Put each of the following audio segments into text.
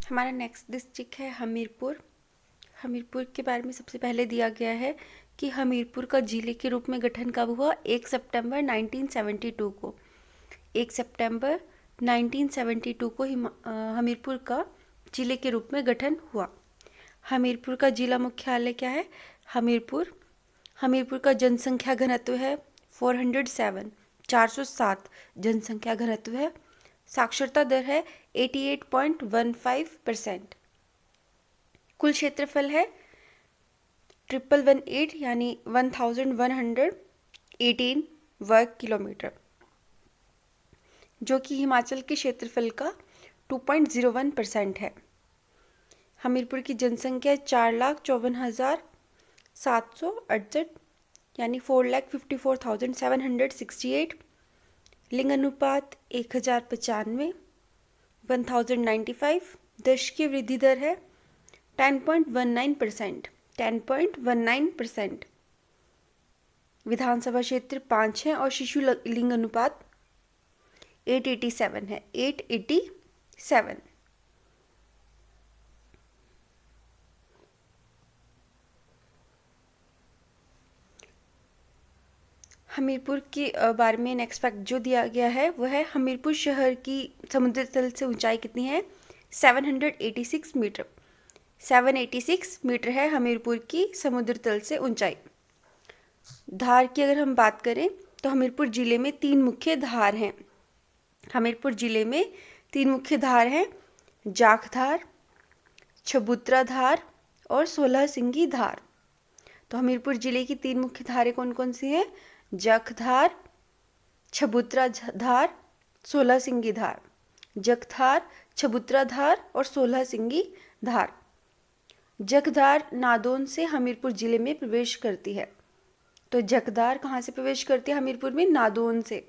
हमारा next district है हमीरपुर। हमीरपुर के बारे में सबसे पहले दिया गया है कि हमीरपुर का जिले के रूप में गठन कब हुआ? 1 सितंबर 1972 को। 1 सितंबर 1972 को हमीरपुर का जिले के रूप में गठन हुआ। हमीरपुर का जिला मुख्यालय क्या है? हमीरपुर। हमीरपुर का जनसंख्या घनत्व है 407, 407 जनसंख्या घनत्व है। साक्षरता दर है 88.15%। कुल क्षेत्रफल है 1118 यानी 1118 वर्ग किलोमीटर, जो कि हिमाचल के क्षेत्रफल का 2.01% है। हमीरपुर की जनसंख्या 4,54,768 यानी 4,54,768। लिंग अनुपात 1095, 1095। दशकीय वृद्धि दर है 10.19%, 10.19%। विधानसभा क्षेत्र 5 है और शिशु लिंग अनुपात 887 है, 887। हमीरपुर के बारे में नेक्स्ट फैक्ट जो दिया गया है वो है हमीरपुर शहर की समुद्र तल से ऊंचाई कितनी है? 786 मीटर। 786 मीटर है हमीरपुर की समुद्र तल से ऊंचाई। धार की अगर हम बात करें तो हमीरपुर जिले में 3 मुख्य धार हैं। हमीरपुर जिले में 3 मुख्य धार हैं, जाख धार, चबूतरा धार और 16 सिंगी धार। तो हमीरपुर जिले की 3 मुख्य धारें कौन कौन सी हैं? जख धार, चबूतरा धार, 16 सिंगी धार। जख धार, चबूतरा धार और 16 सिंगी धार। जखधार नादौन से हमीरपुर जिले में प्रवेश करती है। तो जखधार कहाँ से प्रवेश करती है हमीरपुर में? नादौन से।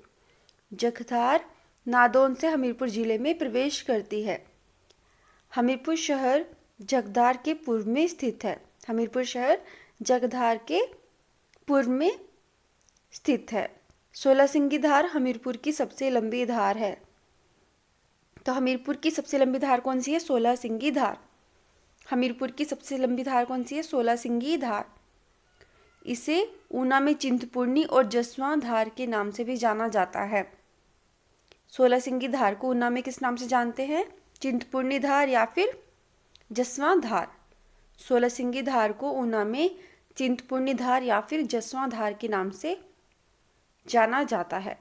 जखधार नादौन से हमीरपुर जिले में प्रवेश करती है। हमीरपुर शहर जखधार के पूर्व में स्थित है। हमीरपुर शहर जखधार के पूर्व में स्थित है। 16 सिंगी धार हमीरपुर की सबसे लंबी धार है। तो हमीरपुर की सबसे लंबी धार कौन सी है? 16 सिंगी धार। हमीरपुर की सबसे लंबी धार कौन सी है? 16 सिंगी धार। इसे ऊना में चिंतपूर्णी और जसवां धार के नाम से भी जाना जाता है। 16 सिंगी धार को ऊना में किस नाम से जानते हैं? चिंतपूर्णी धार या फिर जसवां धार। 16 सिंगी धार को ऊना में चिंतपूर्णी धार या फिर जसवां धार के नाम से जाना जाता है।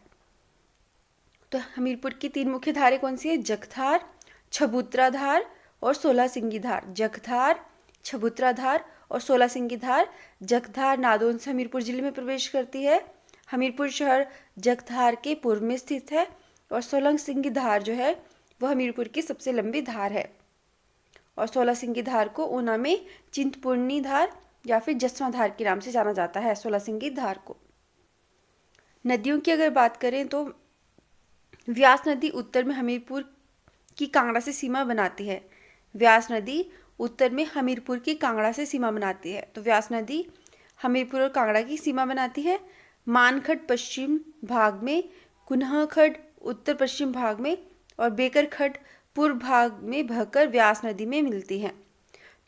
तो हमीरपुर की 3 मुख्य धारें कौन सी है? जखधार, चबूतरा धार और 16 सिंगी धार। जखधार, चबूतरा धार और 16 सिंगी धार। जखधार नादौन से हमीरपुर जिले में प्रवेश करती है। हमीरपुर शहर जखधार के पूर्व में स्थित है और 16 सिंगी धार जो है वह हमीरपुर की सबसे लंबी धार है। और 16 सिंगी धार को ऊना में चिंतपूर्णी धार या फिर जसवां धार के नाम से जाना जाता है। 16 सिंगी धार को। नदियों की अगर बात करें तो व्यास नदी उत्तर में हमीरपुर की कांगड़ा से सीमा बनाती है। व्यास नदी उत्तर में हमीरपुर की कांगड़ा से सीमा बनाती है। तो व्यास नदी हमीरपुर और कांगड़ा की सीमा बनाती है। मानखड पश्चिम भाग में, कुन्हखड उत्तर पश्चिम भाग में और बेकरखड पूर्व भाग में बहकर व्यास नदी में मिलती हैं।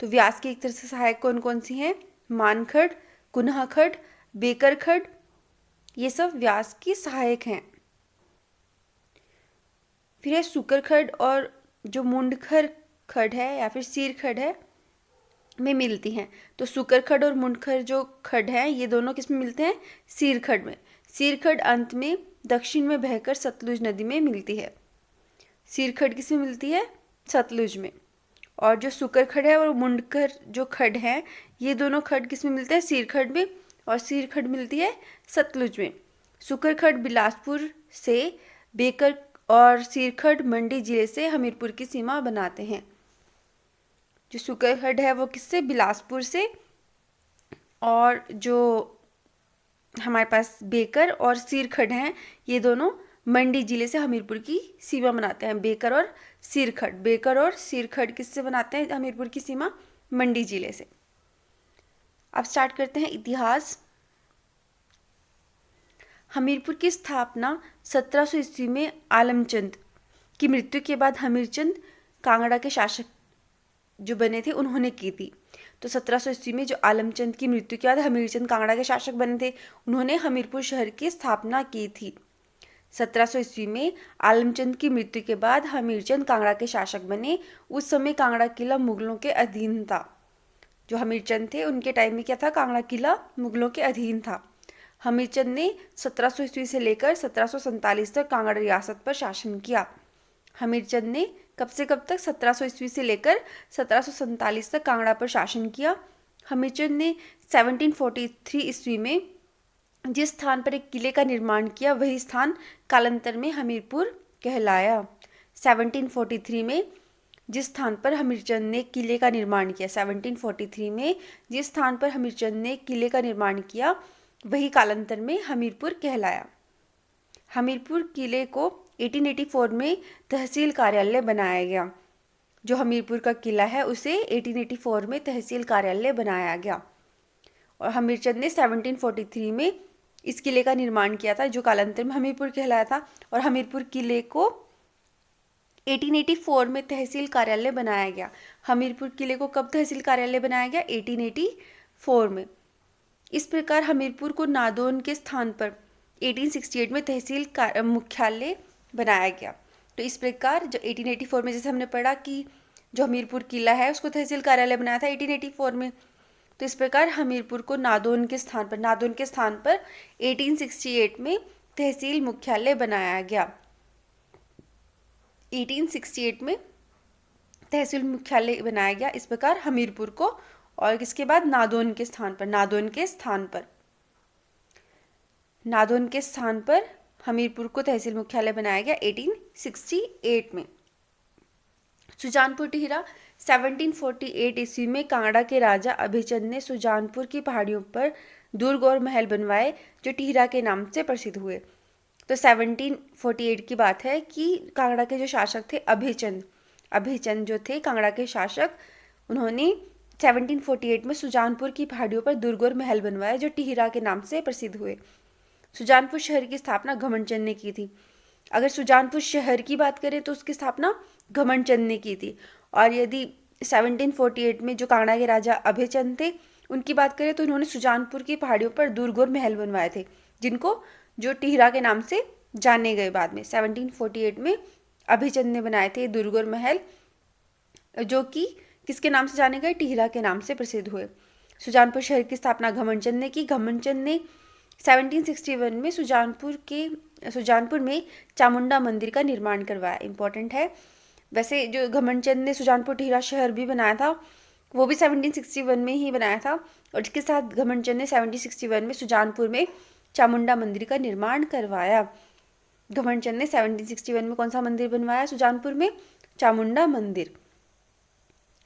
तो व्यास की एक तरह से सहायक कौन कौन सी हैं? मानखड, कुन्हखड, बेकरखड, ये सब व्यास की सहायक हैं। फिर है सुकरखड और जो मुंडखर खड है या फिर सीरखड है में मिलती हैं। तो सुकरखड और मुंडखर जो खड हैं ये दोनों किस में मिलते हैं? सीरखड में। सीरखड अंत में दक्षिण में बहकर सतलुज नदी में मिलती है। सीरखड किस में मिलती है? सतलुज में। और जो सुकरखड है और मुंडखर जो खड हैं ये दोनों खड किस में मिलते हैं? सीरखड में। और सीरखड मिलती है सतलुज में। सुकरखड बिलासपुर से, बेकर और सीरखड मंडी जिले से हमीरपुर की सीमा बनाते हैं। जो सुकरखड है वो किससे? बिलासपुर से। और जो हमारे पास बेकर और सीरखड हैं ये दोनों मंडी जिले से हमीरपुर की सीमा बनाते हैं। बेकर और सीरखड। बेकर और सीरखड किससे बनाते हैं हमीरपुर की सीमा? मंडी जिले से। अब स्टार्ट करते हैं इतिहास। हमीरपुर की स्थापना 1700 ईस्वी में आलमचंद की मृत्यु के बाद हमीरचंद कांगड़ा के शासक जो बने थे उन्होंने की थी। तो 1700 ईस्वी में जो आलमचंद की मृत्यु के बाद हमीरचंद कांगड़ा के शासक बने थे, उन्होंने हमीरपुर शहर की स्थापना की थी। 1700 ईस्वी में आलमचंद की मृत्यु के बाद हमीरचंद कांगड़ा के शासक बने। उस समय कांगड़ा किला मुगलों के अधीन था। जो हमीरचंद थे उनके टाइम में क्या था, कांगड़ा किला मुगलों के अधीन था। हमीरचंद ने 1700 ईस्वी से लेकर 1747 तक कांगड़ा रियासत पर शासन किया। हमीरचंद ने कब से कब तक, 1700 ईस्वी से लेकर 1747 तक कांगड़ा पर शासन किया। हमीरचंद ने 1743 ईस्वी में जिस स्थान पर एक किले का निर्माण किया, वही स्थान कालांतर में हमीरपुर कहलाया। 1743 में जिस स्थान पर हमीरचंद ने किले का निर्माण किया, 1743 में जिस स्थान पर हमीरचंद ने किले का निर्माण किया, वही कालांतर में हमीरपुर कहलाया। हमीरपुर किले को 1884 में तहसील कार्यालय बनाया गया। जो हमीरपुर का किला है उसे 1884 में तहसील कार्यालय बनाया गया। और हमीरचंद ने 1743 में इस किले का निर्माण किया था, जो कालांतर में हमीरपुर कहलाया था। और हमीरपुर किले को 1884 में तहसील कार्यालय बनाया गया। हमीरपुर किले को कब तहसील कार्यालय बनाया गया, 1884 में। इस प्रकार हमीरपुर को नादौन के स्थान पर 1868 में तहसील मुख्यालय बनाया गया। तो इस प्रकार जो 1884 में, जैसे हमने पढ़ा कि जो हमीरपुर किला है उसको तहसील कार्यालय बनाया था 1884 में, तो इस प्रकार हमीरपुर को नादौन के स्थान पर 1868 में तहसील मुख्यालय बनाया गया। 1868 में तहसील मुख्यालय बनाया गया इस प्रकार हमीरपुर को। और किसके बाद, नादौन के स्थान पर हमीरपुर को तहसील मुख्यालय बनाया गया 1868 में। सुजानपुर टिहरा 1748 ईस्वी में कांगड़ा के राजा अभिचंद ने सुजानपुर की पहाड़ियों पर दुर्ग और महल बनवाए, जो टिहरा के नाम से प्रसिद्ध हुए। तो 1748 की बात है कि कांगड़ा के जो शासक थे अभिचंद जो थे कांगड़ा के शासक, उन्होंने 1748 में सुजानपुर की पहाड़ियों पर दुर्ग और महल बनवाए, जो टिहरा के नाम से प्रसिद्ध हुए। सुजानपुर शहर की स्थापना घमंडचंद ने की थी। अगर सुजानपुर शहर की बात करें तो उसकी स्थापना घमंडचंद ने की थी। और यदि 1748 में जो कांगड़ा के राजा अभयचंद थे उनकी बात करें तो उन्होंने सुजानपुर की पहाड़ियों पर दुर्ग और महल बनवाए थे, जिनको जो टिहरा के नाम से जाने गए बाद में। 1748 में अभयचंद ने बनाए थे दुर्ग और महल, जो कि किसके नाम से जाने गए, टिहरा के नाम से प्रसिद्ध हुए। सुजानपुर शहर की स्थापना घमंडचंद ने की। घमंडचंद ने 1761 में सुजानपुर में चामुंडा मंदिर का निर्माण करवाया। इंपॉर्टेंट है। वैसे जो घमंडचंद ने सुजानपुर टिहरा शहर भी बनाया था वो भी 1761 में ही बनाया था। और इसके साथ घमंडचंद ने 1761 में सुजानपुर में चामुंडा मंदिर का निर्माण करवाया। घमंडचंद ने 1761 में कौन सा मंदिर बनवाया, सुजानपुर में चामुंडा मंदिर।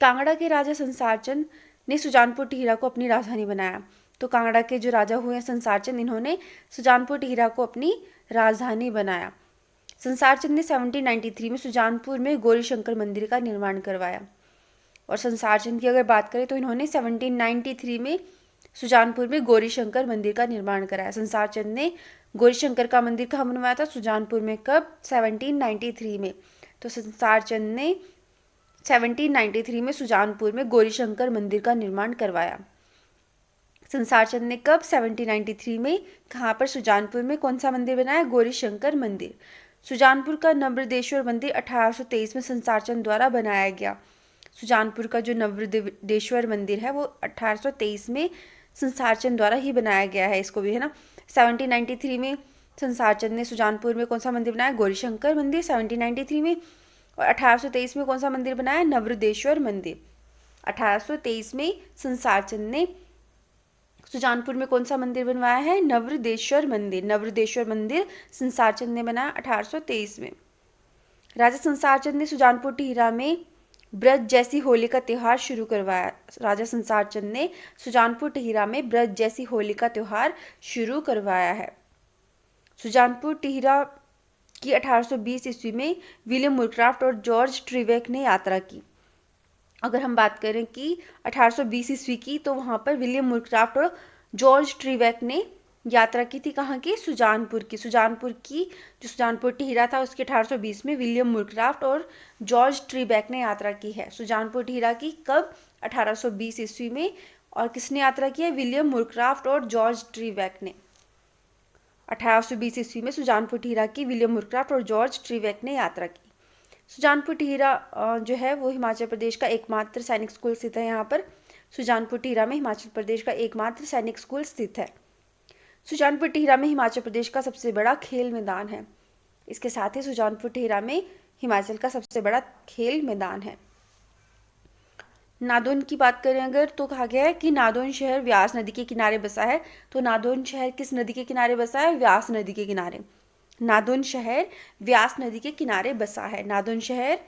कांगड़ा के राजा संसारचंद ने सुजानपुर टिहरा को अपनी राजधानी बनाया। तो कांगड़ा के जो राजा हुए संसारचंद, इन्होंने सुजानपुर टिहरा को अपनी राजधानी बनाया। संसारचंद ने 1793 में सुजानपुर में गौरीशंकर मंदिर का निर्माण करवाया। और संसारचंद की अगर बात करें तो इन्होंने 1793 में सुजानपुर में गौरीशंकर मंदिर का निर्माण कराया। संसारचंद ने गौरीशंकर का मंदिर कहाँ बनवाया था, सुजानपुर में। कब, 1793 में। तो संसारचंद ने 1793 में सुजानपुर में गौरीशंकर मंदिर का निर्माण करवाया। संसारचंद ने कब, 1793 में, कहाँ पर, सुजानपुर में कौन सा मंदिर बनाया, गौरीशंकर मंदिर। सुजानपुर का नववृद्धेश्वर मंदिर 1823 में संसारचंद द्वारा बनाया गया। सुजानपुर का जो नववृद्धेश्वर मंदिर है वो 1823 में संसारचंद द्वारा ही बनाया गया है, इसको भी है ना। 1793 में संसारचंद ने सुजानपुर में कौन सा मंदिर बनाया, गौरीशंकर मंदिर 1793 में। और 1823 में कौन सा मंदिर बनाया, नववृद्धेश्वर मंदिर। 1823 में संसारचंद ने सुजानपुर में कौन सा मंदिर बनवाया है, नववृद्धेश्वर मंदिर। नववृद्धेश्वर मंदिर संसारचंद ने बनाया 1823 में। राजा संसारचंद ने सुजानपुर टिहरा में ब्रज जैसी होली का त्यौहार शुरू करवाया। राजा संसारचंद ने सुजानपुर टिहरा में ब्रज जैसी होली का त्यौहार शुरू करवाया है। सुजानपुर टिहरा की 1820 ईस्वी में विलियम मुरक्राफ्ट और जॉर्ज ट्रिवेक ने यात्रा की। अगर हम बात करें कि 1820 ईस्वी की, तो वहाँ पर विलियम मुरक्राफ्ट और जॉर्ज ट्रिवेक ने यात्रा की थी कहाँ की? सुजानपुर की। सुजानपुर की जो सुजानपुर टिहरा था उसके 1820 में विलियम मुरक्राफ्ट और जॉर्ज ट्रीबैक ने यात्रा की है। सुजानपुर टिहरा की कब? 1820 ईस्वी में। और किसने यात्रा की है? विलियम मुरक्राफ्ट और जॉर्ज ट्रीबैक ने। 1820 ईस्वी में सुजानपुर टिहरा की विलियम मुरक्राफ्ट और जॉर्ज ट्रीबैक ने यात्रा की। सुजानपुर टिहरा जो है वो हिमाचल प्रदेश का एकमात्र सैनिक स्कूल स्थित है। यहाँ पर सुजानपुर टिहरा में हिमाचल प्रदेश का एकमात्र सैनिक स्कूल स्थित है। सुजानपुर टिहरा में हिमाचल प्रदेश का सबसे बड़ा खेल मैदान है। इसके साथ ही सुजानपुर टिहरा में हिमाचल का सबसे बड़ा खेल मैदान है। नादौन की बात करें अगर तो कहा गया है कि नादौन शहर व्यास नदी के किनारे बसा है। तो नादौन शहर किस नदी के किनारे बसा है? व्यास नदी के किनारे। नादौन शहर व्यास नदी के किनारे बसा है। नादौन शहर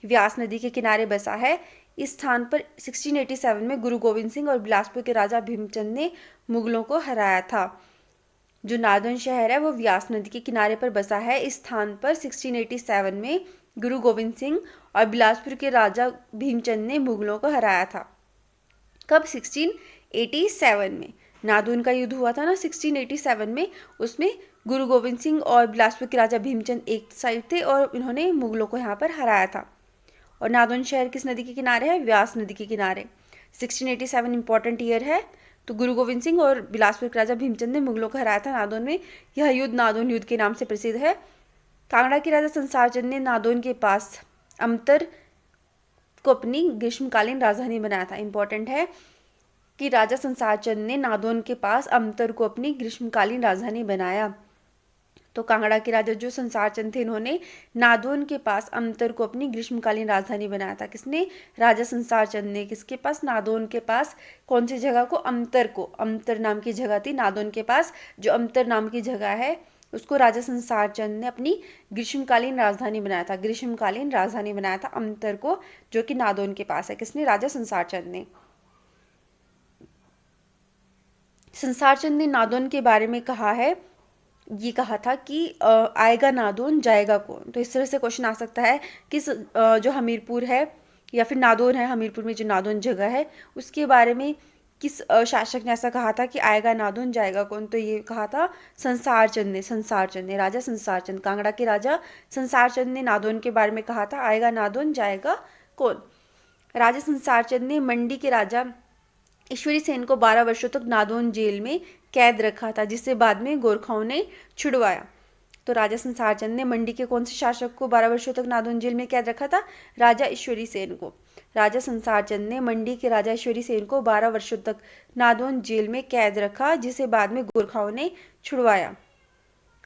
व्यास नदी के किनारे बसा है। इस स्थान पर 1687 में गुरु गोविंद सिंह और बिलासपुर के राजा भीमचंद ने मुगलों को हराया था। जो नादौन शहर है वो व्यास नदी के किनारे पर बसा है। इस स्थान पर 1687 में गुरु गोविंद सिंह और बिलासपुर के राजा भीमचंद ने मुगलों को हराया था। कब? 1687 में। नादौन का युद्ध हुआ था ना 1687 में, उसमें गुरु गोविंद सिंह और बिलासपुर के राजा भीमचंद एक साइड थे और इन्होंने मुगलों को यहाँ पर हराया था। और नादौन शहर किस नदी के किनारे है? व्यास नदी के किनारे। 1687 इंपॉर्टेंट ईयर है। तो गुरु गोविंद सिंह और बिलासपुर के राजा भीमचंद ने मुगलों को हराया था नादौन में। यह युद्ध नादौन युद्ध के नाम से प्रसिद्ध है। कांगड़ा के राजा संसार चंद ने नादौन के पास अमतर को अपनी ग्रीष्मकालीन राजधानी बनाया था। इंपॉर्टेंट है कि राजा संसार चंद ने नादौन के पास अमतर को अपनी ग्रीष्मकालीन राजधानी बनाया। तो कांगड़ा के राजा जो संसार चंद थे इन्होंने नादौन के पास अमतर को अपनी ग्रीष्मकालीन राजधानी बनाया था। किसने? राजा संसार चंद ने। किसके पास? नादौन के पास। कौन सी जगह को? अमतर को। अमतर नाम की जगह थी नादौन के पास। जो अमतर नाम की जगह है उसको राजा संसार चंद ने अपनी ग्रीष्मकालीन राजधानी बनाया था। ग्रीष्मकालीन राजधानी बनाया था अमतर को, जो कि नादौन के पास है। किसने? राजा संसार चंद ने। संसार चंद ने नादौन के बारे में कहा है, ये कहा था कि आएगा नादौन जाएगा कौन। तो इस तरह से क्वेश्चन आ सकता है कि जो हमीरपुर है या फिर नादौन है, हमीरपुर में जो नादौन जगह है उसके बारे में किस शासक ने ऐसा कहा था कि आएगा नादौन जाएगा कौन। तो ये कहा था संसार चंद ने। संसार चंद ने, राजा संसार चंद, कांगड़ा के राजा संसार चंद ने नादौन के बारे में कहा था आएगा नादौन जाएगा कौन। राजा संसार चंद ने मंडी के राजा ईश्वरी सेन को 12 वर्षों तक नादौन जेल में कैद रखा था, जिसे बाद में गोरखाओं ने छुड़वाया। तो राजा संसार चंद ने मंडी के कौन से शासक को 12 वर्षों तक नादौन जेल में कैद रखा था? राजा ईश्वरी सेन को। राजा संसार चंद ने मंडी के राजा ईश्वरी सेन को 12 वर्षों तक नादौन जेल में कैद रखा, जिसे बाद में गोरखाओं ने छुड़वाया।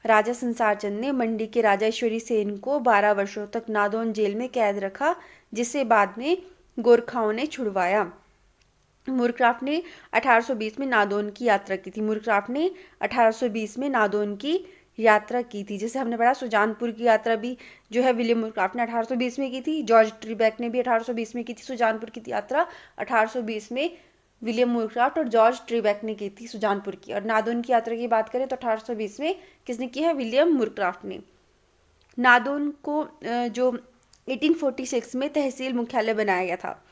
राजा संसार चंद ने मंडी के राजा ईश्वरी सेन को 12 वर्षों तक नादौन जेल में कैद रखा, जिसे बाद में गोरखाओं ने छुड़वाया। मुरक्राफ्ट ने 1820 में नादौन की यात्रा की थी। मुरक्राफ्ट ने 1820 में नादौन की यात्रा की थी। जैसे हमने पढ़ा सुजानपुर की यात्रा भी जो है विलियम मुरक्राफ्ट ने 1820 में की थी। जॉर्ज ट्रीबैक ने भी 1820 में की थी। सुजानपुर की यात्रा 1820 में विलियम मुरक्राफ्ट और जॉर्ज ट्रीबैक ने की थी सुजानपुर की। और नादौन की यात्रा की बात करें तो 1820 में किसने की है? विलियम मुरक्राफ्ट ने। नादौन को जो 1846 में तहसील मुख्यालय बनाया गया था।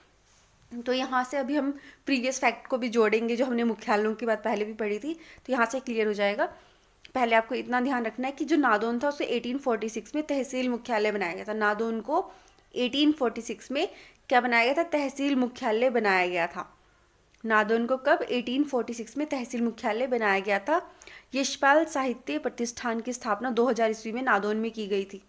तो यहाँ से अभी हम प्रीवियस फैक्ट को भी जोड़ेंगे जो हमने मुख्यालयों की बात पहले भी पढ़ी थी, तो यहाँ से क्लियर हो जाएगा। पहले आपको इतना ध्यान रखना है कि जो नादौन था उसे 1846 में तहसील मुख्यालय बनाया गया था। नादौन को 1846 में क्या बनाया गया था? तहसील मुख्यालय बनाया गया था। नादौन को कब? 1846 में तहसील मुख्यालय बनाया गया था। यशपाल साहित्य प्रतिष्ठान की स्थापना 2000 ईस्वी में नादौन में की गई थी।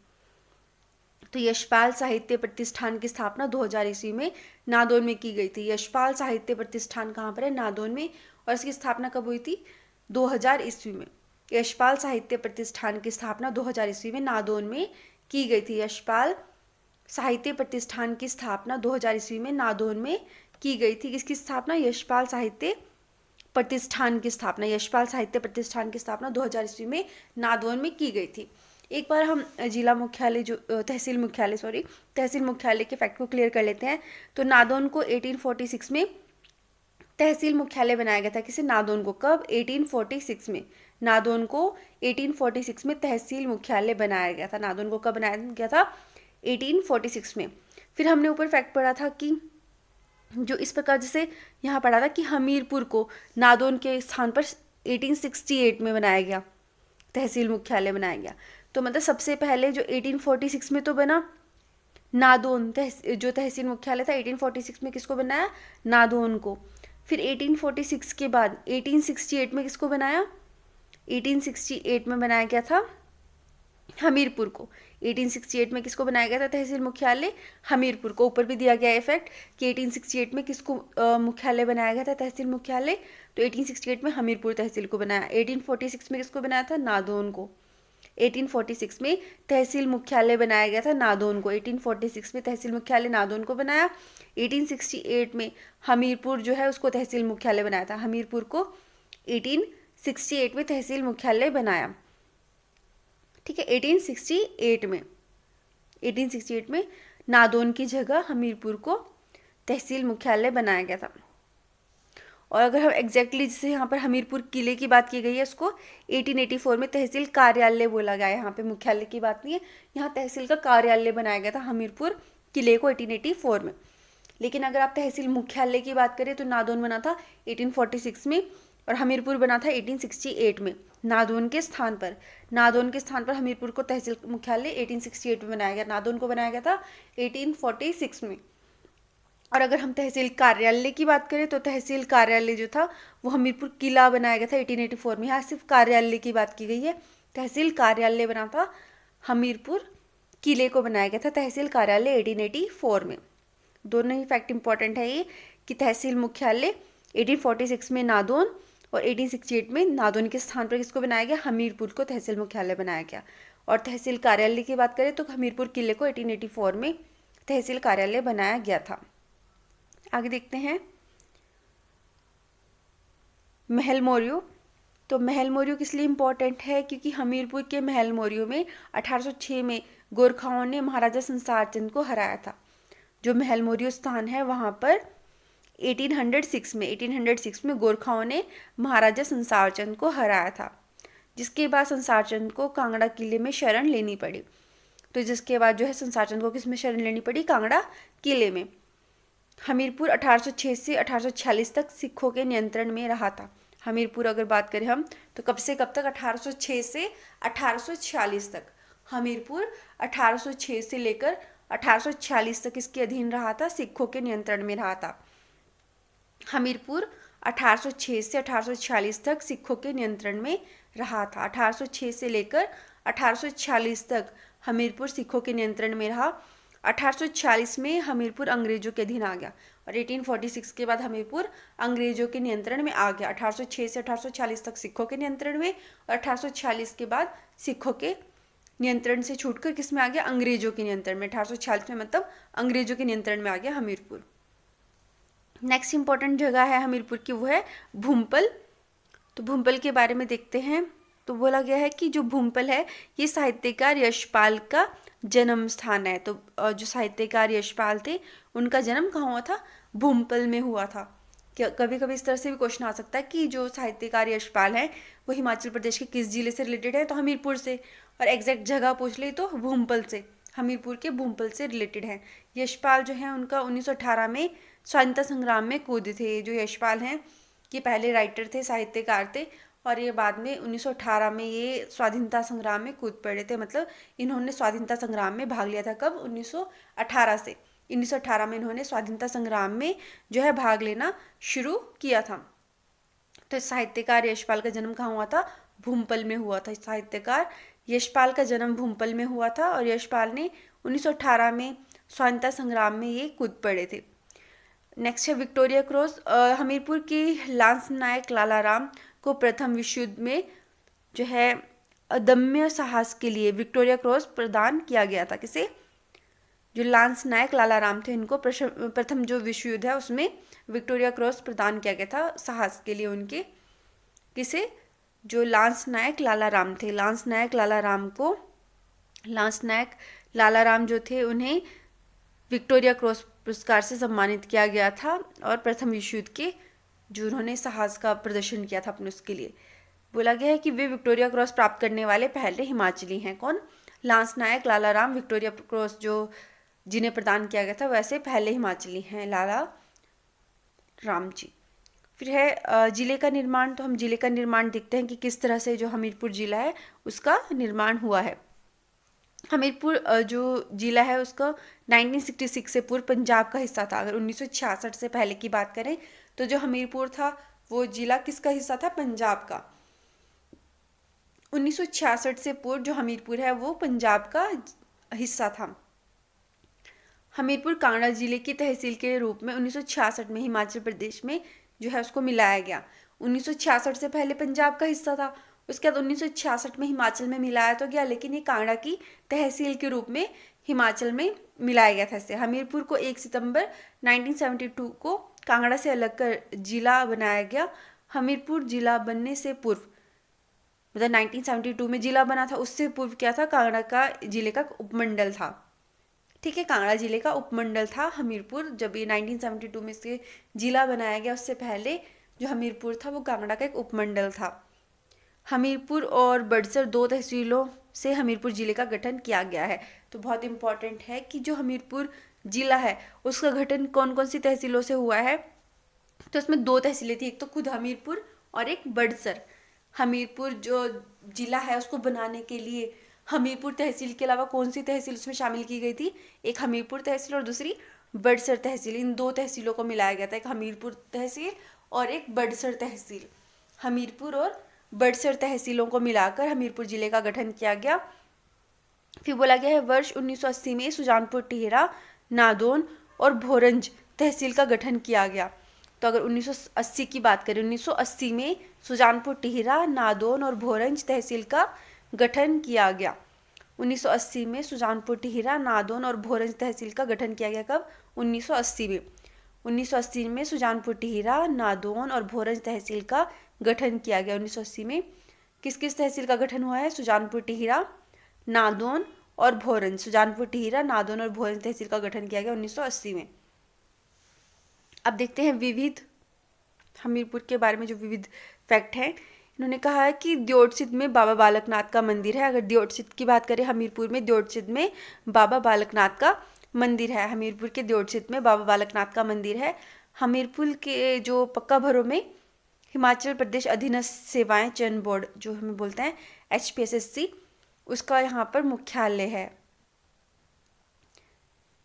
तो यशपाल साहित्य प्रतिष्ठान की स्थापना 2000 ईस्वी में नादौन में की गई थी। यशपाल साहित्य प्रतिष्ठान कहाँ पर है? नादौन में। और इसकी स्थापना कब हुई थी? 2000 ईस्वी में। यशपाल साहित्य प्रतिष्ठान की स्थापना 2000 ईस्वी में नादौन में की गई थी। यशपाल साहित्य प्रतिष्ठान की स्थापना 2000 ईस्वी में नादौन में की गई थी। किसकी स्थापना? यशपाल साहित्य प्रतिष्ठान की स्थापना। यशपाल साहित्य प्रतिष्ठान की स्थापना 2000 ईस्वी में नादौन में की गई थी। एक बार हम जिला मुख्यालय जो तहसील मुख्यालय के फैक्ट को क्लियर कर लेते हैं। तो नादौन को 1846 में तहसील मुख्यालय बनाया गया था। किसे? नादौन को। कब? 1846 में। नादौन को 1846 में तहसील मुख्यालय बनाया गया था। नादौन को कब बनाया गया था? 1846 में। फिर हमने ऊपर फैक्ट पढ़ा था कि जो इस प्रकार जैसे यहाँ पढ़ा था कि हमीरपुर को नादौन के स्थान पर 1868 में बनाया गया, तहसील मुख्यालय बनाया गया। तो मतलब सबसे पहले जो 1846 में तो बना नादौन, जो तहसील मुख्यालय था 1846 में किसको बनाया, नादौन को। फिर 1846 के बाद 1868 में किसको बनाया, 1868 में बनाया गया था हमीरपुर को। 1868 में किसको बनाया गया था तहसील मुख्यालय, हमीरपुर को। ऊपर भी दिया गया है फैक्ट कि 1868 में किसको मुख्यालय बनाया गया था, तहसील मुख्यालय, तो 1868 में हमीरपुर तहसील को बनाया। 1846 में किसको बनाया था, नादौन को। 1846 में तहसील मुख्यालय बनाया गया था नादौन को। 1846 में तहसील मुख्यालय नादौन को बनाया। 1868 में हमीरपुर जो है उसको तहसील मुख्यालय बनाया था, हमीरपुर को 1868 में तहसील मुख्यालय बनाया। ठीक है, 1868 में नादौन की जगह हमीरपुर को तहसील मुख्यालय बनाया गया था। और अगर हम एग्जैक्टली जैसे यहाँ पर हमीरपुर किले की बात की गई है, उसको 1884 में तहसील कार्यालय बोला गया है। यहाँ पे मुख्यालय की बात नहीं है, यहाँ तहसील का कार्यालय बनाया गया था हमीरपुर किले को 1884 में। लेकिन अगर आप तहसील मुख्यालय की बात करें तो नादौन बना था 1846 में और हमीरपुर बना था 1868 में। नादौन के स्थान पर हमीरपुर को तहसील मुख्यालय 1868 में बनाया गया, नादौन को बनाया गया था 1846 में। और अगर हम तहसील कार्यालय की बात करें तो तहसील कार्यालय जो था वो हमीरपुर किला बनाया गया था 1884 में। यहाँ सिर्फ कार्यालय की बात की गई है, तहसील कार्यालय बना था हमीरपुर किले को बनाया गया था तहसील कार्यालय 1884 में। दोनों ही फैक्ट इंपॉर्टेंट है ये कि तहसील मुख्यालय 1846 में नादौन और 1868 में नादौन के स्थान पर किसको बनाया गया, हमीरपुर को तहसील मुख्यालय बनाया गया। और तहसील कार्यालय की बात करें तो हमीरपुर किले को 1884 में तहसील कार्यालय बनाया गया था। आगे देखते हैं महल मौर्य। तो महल मौर्य किस लिए इम्पोर्टेंट है, क्योंकि हमीरपुर के महल मौर्य में 1806 में गोरखाओं ने महाराजा संसार चंद को हराया था। जो महल मौर्य स्थान है वहाँ पर 1806 में गोरखाओं ने महाराजा संसार चंद को हराया था, जिसके बाद संसार चंद को कांगड़ा किले में शरण लेनी पड़ी। तो जिसके बाद जो है संसार चंद को किस में शरण लेनी पड़ी, कांगड़ा किले में। हमीरपुर 1806 से 1846 तक सिखों के नियंत्रण में रहा था। हमीरपुर अगर बात करें हम तो कब से कब तक, 1806 से 1846 तक। हमीरपुर 1806 से लेकर 1846 तक इसके अधीन रहा था, सिखों के नियंत्रण में रहा था। हमीरपुर 1806 से 1846 तक सिखों के नियंत्रण में रहा था। 1806 से लेकर 1846 तक हमीरपुर सिखों के नियंत्रण में रहा। 1846 में हमीरपुर अंग्रेजों के अधीन आ गया और 1846 के बाद हमीरपुर अंग्रेजों के नियंत्रण में आ गया। 1806 से 1846 तक सिखों के नियंत्रण में और 1846 के बाद सिखों के नियंत्रण से छूटकर किस में आ गया, अंग्रेजों के नियंत्रण में। 1846 में मतलब अंग्रेजों के नियंत्रण में आ गया हमीरपुर। नेक्स्ट इंपॉर्टेंट जगह है हमीरपुर की, वो है भूमपल। तो भूमपल के बारे में देखते हैं। तो बोला गया है कि जो भूमपल है ये साहित्यकार यशपाल का जन्म स्थान है। तो जो साहित्यकार यशपाल थे उनका जन्म कहाँ हुआ था, भूमपल में हुआ था। क्या कभी कभी इस तरह से भी क्वेश्चन आ सकता है कि जो साहित्यकार यशपाल हैं वो हिमाचल प्रदेश के किस जिले से रिलेटेड है, तो हमीरपुर से। और एग्जैक्ट जगह पूछ ले तो भूमपल से, हमीरपुर के भूमपल से रिलेटेड है। यशपाल जो है उनका 1918 में स्वतंत्रता संग्राम में कूदे थे। जो यशपाल हैं ये पहले राइटर थे, साहित्यकार थे और ये बाद में 1918 में ये स्वाधीनता संग्राम में कूद पड़े थे। मतलब इन्होंने स्वाधीनता संग्राम में भाग लिया था। कब, 1918 से। 1918 में इन्होंने स्वाधीनता संग्राम में जो है भाग लेना शुरू किया था। तो साहित्यकार यशपाल का जन्म कहाँ हुआ था, भूमपल में हुआ था। साहित्यकार यशपाल का जन्म भूमपल में हुआ था और यशपाल ने 1918 में स्वाधीनता संग्राम में ये कूद पड़े थे। नेक्स्ट है विक्टोरिया क्रॉस। हमीरपुर के लांस नायक लालाराम को प्रथम विश्व युद्ध में जो है अदम्य साहस के लिए विक्टोरिया क्रॉस प्रदान किया गया था। किसे, जो लांस नायक लालाराम थे इनको प्रथम जो विश्व युद्ध है उसमें विक्टोरिया क्रॉस प्रदान किया गया था साहस के लिए उनके। किसे, जो लांस नायक लालाराम थे। लांस नायक लालाराम जो थे उन्हें विक्टोरिया क्रॉस पुरस्कार से सम्मानित किया गया था और प्रथम विश्व युद्ध के जो उन्होंने साहस का प्रदर्शन किया था अपने उसके लिए। बोला गया है कि वे विक्टोरिया क्रॉस प्राप्त करने वाले पहले हिमाचली हैं। कौन, लांस नायक लालाराम विक्टोरिया क्रॉस जो जिन्हें प्रदान किया गया था वैसे पहले हिमाचली हैं लाला राम जी। फिर है जिले का निर्माण। तो हम जिले का निर्माण देखते हैं कि किस तरह से जो हमीरपुर जिला है उसका निर्माण हुआ है। हमीरपुर जो जिला है उसका 1966 से पूर्व पंजाब का हिस्सा था। अगर 1966 से पहले की बात करें तो जो हमीरपुर था वो जिला किसका हिस्सा था? पंजाब का। 1966 से पूर्व जो हमीरपुर है वो पंजाब का हिस्सा था। हमीरपुर कांगड़ा जिले की तहसील के रूप में 1966 में हिमाचल प्रदेश में जो है उसको मिलाया गया। 1966 से पहले पंजाब का हिस्सा था, उसके बाद 1966 में हिमाचल में मिलाया तो गया, लेकिन ये कांगड़ा की तहसील के रूप में हिमाचल में मिलाया गया था इससे। हमीरपुर को 1 सितंबर 1972 को कांगड़ा से अलग कर जिला बनाया गया। हमीरपुर जिला बनने से पूर्व, मतलब 1972 में जिला बना था, उससे पूर्व क्या था? कांगड़ा का जिले का उपमंडल था। ठीक है, कांगड़ा जिले का उपमंडल था हमीरपुर। जब ये 1972 में इसके जिला बनाया गया, उससे पहले जो हमीरपुर था वो कांगड़ा का एक उपमंडल था। हमीरपुर और बड़सर 2 तहसीलों से हमीरपुर जिले का गठन किया गया है। तो बहुत इंपॉर्टेंट है कि जो हमीरपुर जिला है उसका गठन कौन कौन सी तहसीलों से हुआ है। तो इसमें 2 तहसीलें थी, एक तो खुद हमीरपुर और एक बड़सर। हमीरपुर जो जिला है उसको बनाने के लिए हमीरपुर तहसील के अलावा कौन सी तहसील उसमें शामिल की गई थी? एक हमीरपुर तहसील और दूसरी बड़सर तहसील। इन 2 तहसीलों को मिलाया गया था, एक हमीरपुर तहसील और एक बड़सर तहसील। हमीरपुर और बड़सर तहसीलों को मिलाकर हमीरपुर जिले का गठन किया गया। फिर बोला गया है वर्ष 1980 में सुजानपुर, टिहरा, नादौन और भोरंज तहसील का गठन किया गया। तो अगर 1980 की बात करें, 1980 में सुजानपुर, टिहरा, नादौन और भोरंज तहसील का गठन किया गया। 1980 में सुजानपुर, टिहरा, नादौन और भोरंज तहसील का गठन किया गया। कब? 1980 में। 1980 में सुजानपुर, टिहरा, नादौन और भोरंज तहसील का गठन किया गया। 1980 में किस किस तहसील का गठन हुआ है? सुजानपुर, टिहरा, नादौन और भोरंज। सुजानपुर, टिहरा, नादौन और भोरंज तहसील का गठन किया गया 1980 में। अब देखते हैं विविध हमीरपुर के बारे में जो विविध फैक्ट हैं। इन्होंने कहा है कि दियोटसिद्ध में बाबा बालकनाथ का मंदिर है। अगर दियोटसिद्ध की बात करें, हमीरपुर में दियोटसिद्ध में बाबा बालकनाथ का मंदिर है। हमीरपुर के दियोटसिद्ध में बाबा बालकनाथ का मंदिर है। हमीरपुर के जो पक्का भरों में हिमाचल प्रदेश अधीनस्थ सेवाएं चयन बोर्ड, जो हमें बोलते हैं HPSSC, उसका यहाँ पर मुख्यालय है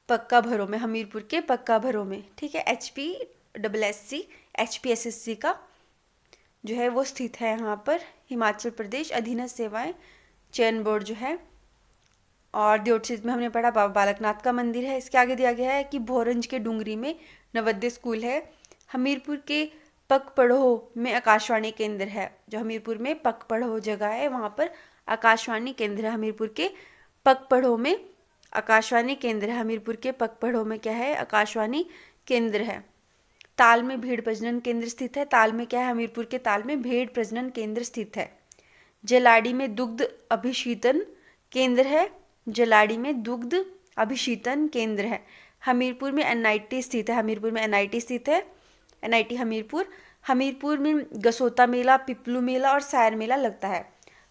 पक्का भरों में, हमीरपुर के पक्का भरों में। ठीक है, HPSSC HPSSC का जो है वो स्थित है यहाँ पर, हिमाचल प्रदेश अधीनस्थ सेवाएं चयन बोर्ड जो है। और दियोटसिद्ध में हमने पढ़ा बाबा बालकनाथ का मंदिर है। इसके आगे दिया गया है कि भोरंज के डूंगरी में नवोदय स्कूल है। हमीरपुर के पकपड़ो में आकाशवाणी केंद्र है। जो हमीरपुर में पकपड़ो जगह है वहाँ पर आकाशवाणी केंद्र है। हमीरपुर के पकपड़ो में आकाशवाणी केंद्र है। हमीरपुर के पकपड़ो में क्या है? आकाशवाणी केंद्र है। ताल में भेड़ प्रजनन केंद्र स्थित है। ताल में क्या है? हमीरपुर के ताल में भेड़ प्रजनन केंद्र स्थित है। जलाड़ी में दुग्ध अभिशीतन केंद्र है। जलाड़ी में दुग्ध अभिशीतन केंद्र है। हमीरपुर में NIT स्थित है। हमीरपुर में NIT स्थित है, NIT हमीरपुर। हमीरपुर में गसोता मेला, पिपलू मेला और सायर मेला लगता है।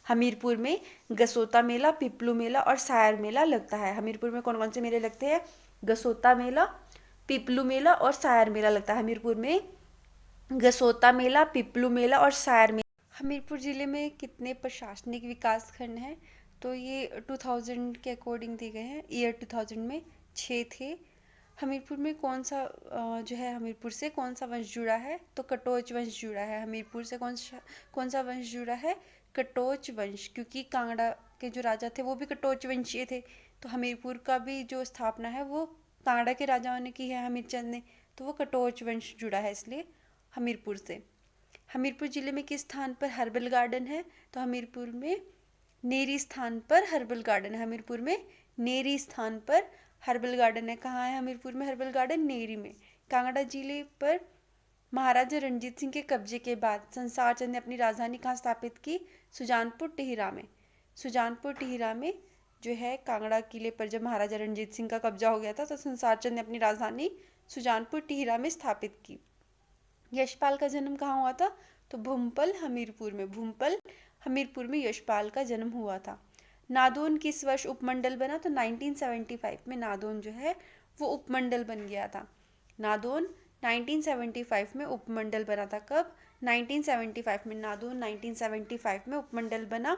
हमीरपुर में गसोता मेला, पिपलू मेला और सायर मेला लगता है। हमीरपुर में कौन कौन से मेले लगते हैं? गसोता मेला, पिपलू मेला और सायर मेला लगता है। हमीरपुर में गसोता मेला, पिपलू मेला और सायर मेला। हमीरपुर ज़िले में कितने प्रशासनिक विकास खंड हैं? तो ये 2000 के अकॉर्डिंग दिए गए हैं। ईयर 2000 में 6 थे। हमीरपुर में कौन सा जो है, हमीरपुर से कौन सा वंश जुड़ा है? तो कटोच वंश जुड़ा है। हमीरपुर से कौन सा वंश जुड़ा है? कटोच वंश, क्योंकि कांगड़ा के जो राजा थे वो भी कटोच वंशीय थे। तो हमीरपुर का भी जो स्थापना है वो कांगड़ा के राजाओं ने की है, हमीरचंद ने, तो वो कटोच वंश जुड़ा है इसलिए हमीरपुर से। हमीरपुर जिले में किस स्थान पर हर्बल गार्डन है? तो हमीरपुर में नेरी स्थान पर हर्बल गार्डन है। हमीरपुर में नेरी स्थान पर हर्बल गार्डन है। कहाँ है हमीरपुर में हर्बल गार्डन? नेरी में। कांगड़ा जिले पर महाराजा रणजीत सिंह के कब्जे के बाद संसार चंद ने अपनी राजधानी कहाँ स्थापित की? सुजानपुर, टिहरा में। सुजानपुर, टिहरा में जो है कांगड़ा किले पर जब महाराजा रणजीत सिंह का कब्जा हो गया था तो संसार चंद ने अपनी राजधानी सुजानपुर, टिहरा में स्थापित की। यशपाल का जन्म कहाँ हुआ था? तो भूमपल, हमीरपुर में। भूमपल, हमीरपुर में यशपाल का जन्म हुआ था। नादौन किस वर्ष उपमंडल बना? तो 1975 में नादौन जो है वो उपमंडल बन गया था। नादौन 1975 में उपमंडल बना था। कब? 1975 में। नादौन 1975 में उपमंडल बना।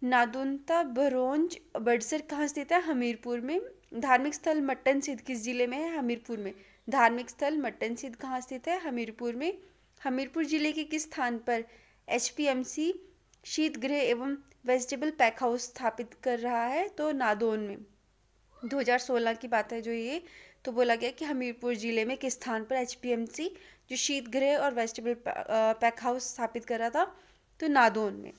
नादौनता बरौंज बड़सर कहाँ स्थित है? हमीरपुर में। धार्मिक स्थल मट्टन सिद्ध किस जिले में है? हमीरपुर में। धार्मिक स्थल मट्टन सिद्ध कहाँ स्थित है? हमीरपुर में। हमीरपुर जिले के किस स्थान पर HPMC शीत गृह एवं वेजिटेबल पैक हाउस स्थापित कर रहा है? तो नादौन में। 2016 की बात है जो ये, तो बोला गया कि हमीरपुर जिले में किस स्थान पर HPMC जो शीत गृह और वेजिटेबल पैक हाउस स्थापित कर रहा था? तो नादौन में।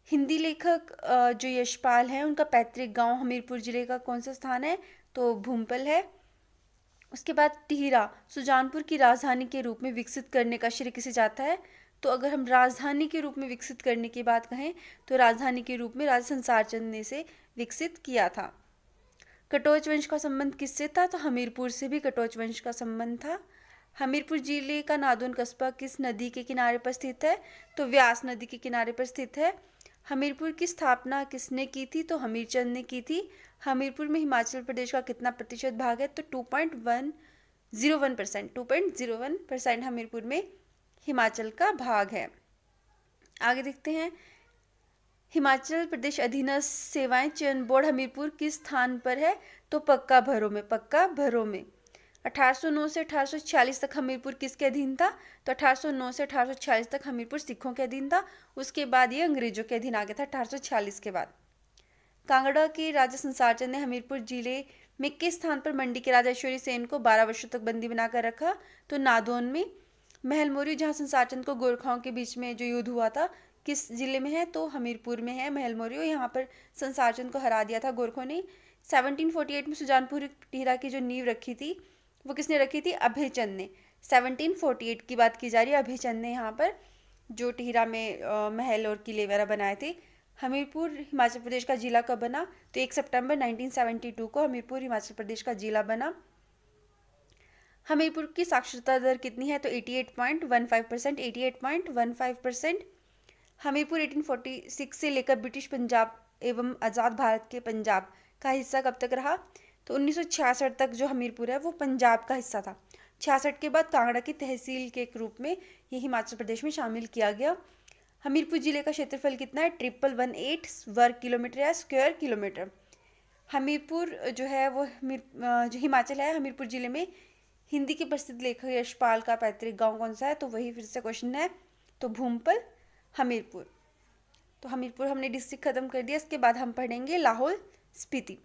हिंदी लेखक जो यशपाल हैं उनका पैतृक गांव हमीरपुर जिले का कौन सा स्थान है? तो भूमपल है। उसके बाद टिहरा सुजानपुर की राजधानी के रूप में विकसित करने का श्रेय किसे जाता है? तो अगर हम राजधानी के रूप में विकसित करने की बात कहें तो राजधानी के रूप में राजा संसार चंद ने इसे विकसित किया था। कटोच वंश का संबंध किससे था? तो हमीरपुर से भी कटोच वंश का संबंध था। हमीरपुर जिले का नादौन कस्बा किस नदी के किनारे पर स्थित है? तो व्यास नदी के किनारे पर स्थित है। हमीरपुर की स्थापना किसने की थी? तो हमीरचंद ने की थी। हमीरपुर में हिमाचल प्रदेश का कितना प्रतिशत भाग है? तो 2.101%। 2.01% हमीरपुर में हिमाचल का भाग है। आगे देखते हैं, हिमाचल प्रदेश अधीनस्थ सेवाएं चयन बोर्ड हमीरपुर किस स्थान पर है? तो पक्का भरों में। पक्का भरों में। 1809 से 1846 तक हमीरपुर किसके अधीन था? तो 1809 से 1846 तक हमीरपुर सिखों के अधीन था। उसके बाद ये अंग्रेजों के अधीन आ गया था 1846 के बाद। कांगड़ा के राजा संसारचंद ने हमीरपुर जिले में किस स्थान पर मंडी के राजा ईश्वरी सेन को 12 वर्षों तक बंदी बनाकर रखा? तो नादौन में। महलमोरी जहाँ संसारचंद को गोरखाओं के बीच में जो युद्ध हुआ था किस जिले में है? तो हमीरपुर में है महलमोरी। यहाँ पर संसारचंद को हरा दिया था गोरखों ने। 1748 में सुजानपुर टिहरा की जो नींव रखी थी वो किसने रखी थी? अभयचंद ने। 1748 की बात की जा रही है। अभयचंद ने यहाँ पर जो टिहरा में महल और किले वगैरह बनाए थे। हमीरपुर हिमाचल प्रदेश का जिला कब बना? तो 1 सितंबर 1972 को हमीरपुर हिमाचल प्रदेश का जिला बना। हमीरपुर की साक्षरता दर कितनी है? तो 88.15%। 88.15%। हमीरपुर 1846 से लेकर ब्रिटिश पंजाब एवं आज़ाद भारत के पंजाब का हिस्सा कब तक रहा? तो 1966 तक जो हमीरपुर है वो पंजाब का हिस्सा था। 66 के बाद कांगड़ा की तहसील के रूप में ये हिमाचल प्रदेश में शामिल किया गया। हमीरपुर जिले का क्षेत्रफल कितना है? 1118 वर्ग किलोमीटर या स्क्वायर किलोमीटर। हमीरपुर जो है वो जो हिमाचल है, हमीरपुर जिले में हिंदी के प्रसिद्ध लेखक यशपाल का पैतृक गांव कौन सा है? तो वही फिर से क्वेश्चन है, तो भूमपल, हमीरपुर। तो हमीरपुर हमने डिस्ट्रिक्ट खत्म कर दिया। इसके बाद हम पढ़ेंगे लाहौल स्पीति।